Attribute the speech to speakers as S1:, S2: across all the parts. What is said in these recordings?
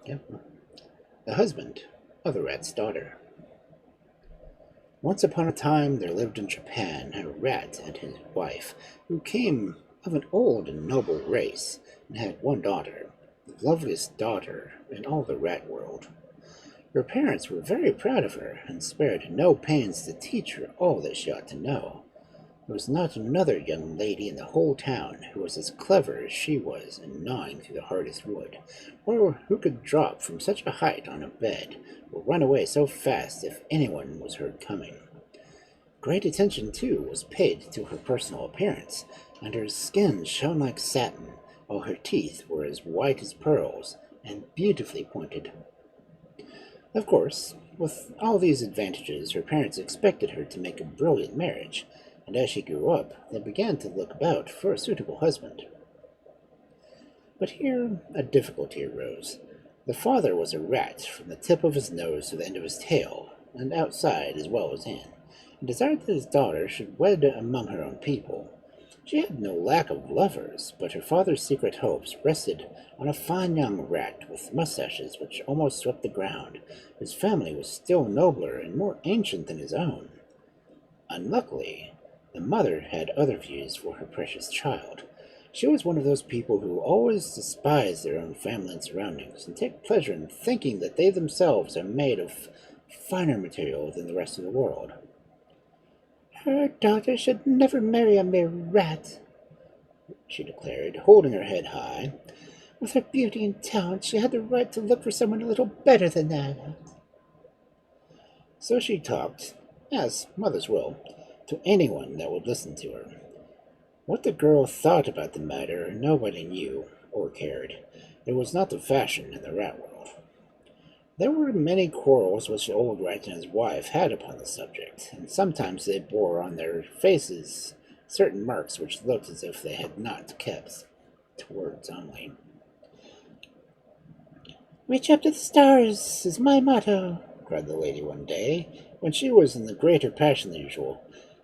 S1: Yeah. The husband of the rat's daughter. Once upon a time there lived in Japan a rat and his wife, who came of an old and noble race, and had one daughter, the loveliest daughter in all the rat world. Her parents were very proud of her, and spared no pains to teach her all that she ought to know. There was not another young lady in the whole town who was as clever as she was in gnawing through the hardest wood, or who could drop from such a height on a bed, or run away so fast if anyone was heard coming. Great attention, too, was paid to her personal appearance, and her skin shone like satin, while her teeth were as white as pearls, and beautifully pointed. Of course, with all these advantages, her parents expected her to make a brilliant marriage, and as she grew up, they began to look about for a suitable husband. But here a difficulty arose. The father was a rat from the tip of his nose to the end of his tail, and outside as well as in, and desired that his daughter should wed among her own people. She had no lack of lovers, but her father's secret hopes rested on a fine young rat with mustaches which almost swept the ground, whose family was still nobler and more ancient than his own. Unluckily, the mother had other views for her precious child. She was one of those people who always despise their own family and surroundings, and take pleasure in thinking that they themselves are made of finer material than the rest of the world. Her daughter should never marry a mere rat, she declared, holding her head high. With her beauty and talent, she had the right to look for someone a little better than that. So she talked, as mothers will, to anyone that would listen to her. What the girl thought about the matter nobody knew or cared. It was not the fashion in the rat world. There were many quarrels which the old rat and his wife had upon the subject, and sometimes they bore on their faces certain marks which looked as if they had not kept to words only. Reach up to the stars is my motto, cried the lady one day, when she was in a greater passion than usual.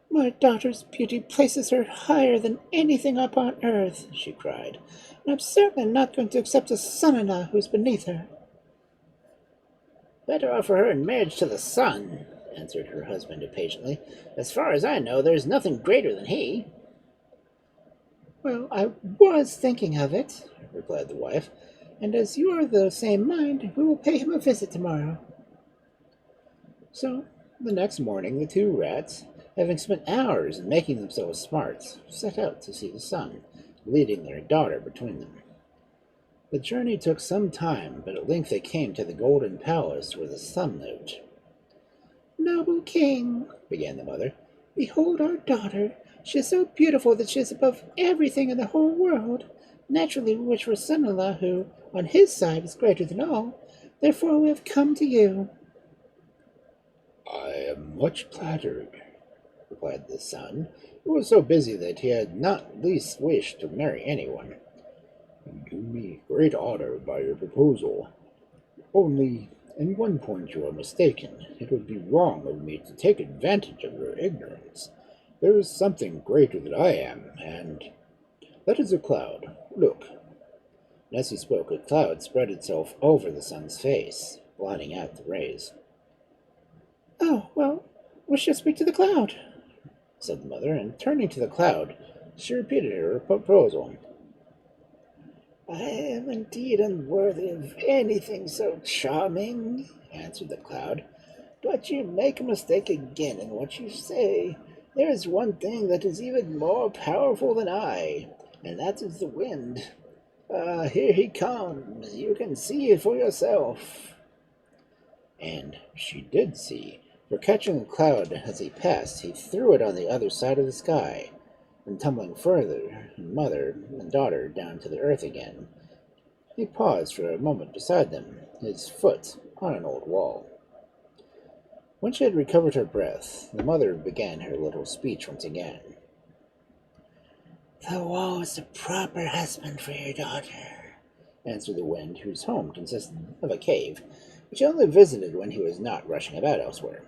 S1: My daughter's beauty places her higher than anything upon earth, she cried, and I'm certainly not going to accept a son-in-law who's beneath her. Better offer her in marriage to the sun, answered her husband impatiently. As far as I know, there's nothing greater than he. Well, I was thinking of it, replied the wife, and as you are of the same mind, we will pay him a visit tomorrow. So, the next morning, the two rats, having spent hours in making themselves smart, set out to see the sun, leading their daughter between them. The journey took some time, but at length they came to the golden palace where the sun lived. Noble king, began the mother, behold our daughter. She is so beautiful that she is above everything in the whole world. Naturally, we wish for a son-in-law who, on his side, is greater than all. Therefore, we have come to you. I am much flattered, replied the son, who was so busy that he had not least wished to marry anyone. You do me great honor by your proposal. Only in one point you are mistaken. It would be wrong of me to take advantage of your ignorance. There is something greater than I am, and that is a cloud. Look. And as he spoke, a cloud spread itself over the sun's face, blotting out the rays. Oh, well, we shall speak to the cloud, said the mother, and turning to the cloud, she repeated her proposal. I am indeed unworthy of anything so charming, answered the cloud. But you make a mistake again in what you say. There is one thing that is even more powerful than I, and that is the wind. Here he comes. You can see it for yourself. And she did see, for catching the cloud as he passed, he threw it on the other side of the sky, and tumbling further, mother and daughter down to the earth again. He paused for a moment beside them, his foot on an old wall. When she had recovered her breath, the mother began her little speech once again. The wall is the proper husband for your daughter, answered the wind, whose home consisted of a cave, which he only visited when he was not rushing about elsewhere.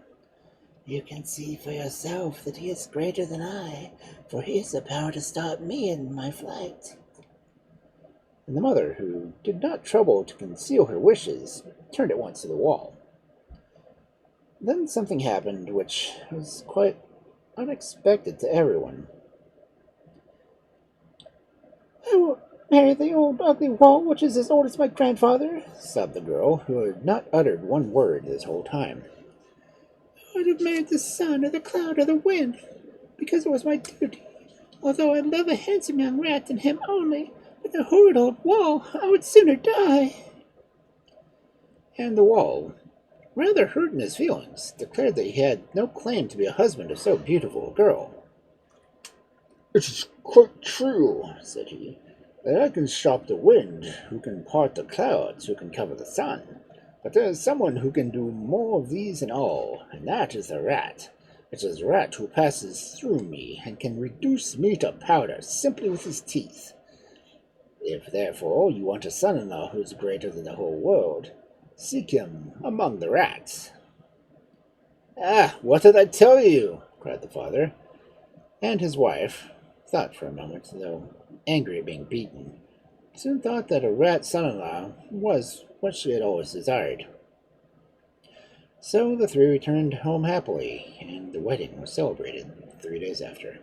S1: You can see for yourself that he is greater than I, for he has the power to stop me in my flight. and the mother, who did not trouble to conceal her wishes, turned at once to the wall. Then something happened which was quite unexpected to everyone. "I will marry the old ugly wall, which is as old as my grandfather," sobbed the girl, who had not uttered one word this whole time. "I would have married the sun, or the cloud, or the wind, because it was my duty. Although I love a handsome young rat and him only, with a horrid old wall, I would sooner die." And the wall, rather hurt in his feelings, declared that he had no claim to be a husband of so beautiful a girl. "It is quite true," said he, "that I can stop the wind, who can part the clouds, who can cover the sun. But there is someone who can do more of these than all, and that is the rat. It is the rat who passes through me, and can reduce me to powder simply with his teeth. If, therefore, you want a son-in-law who is greater than the whole world, seek him among the rats." "Ah, what did I tell you?" cried the father, and his wife thought for a moment, though angry at being beaten, soon thought that a rat son-in-law was what she had always desired. So the three returned home happily, and the wedding was celebrated 3 days after.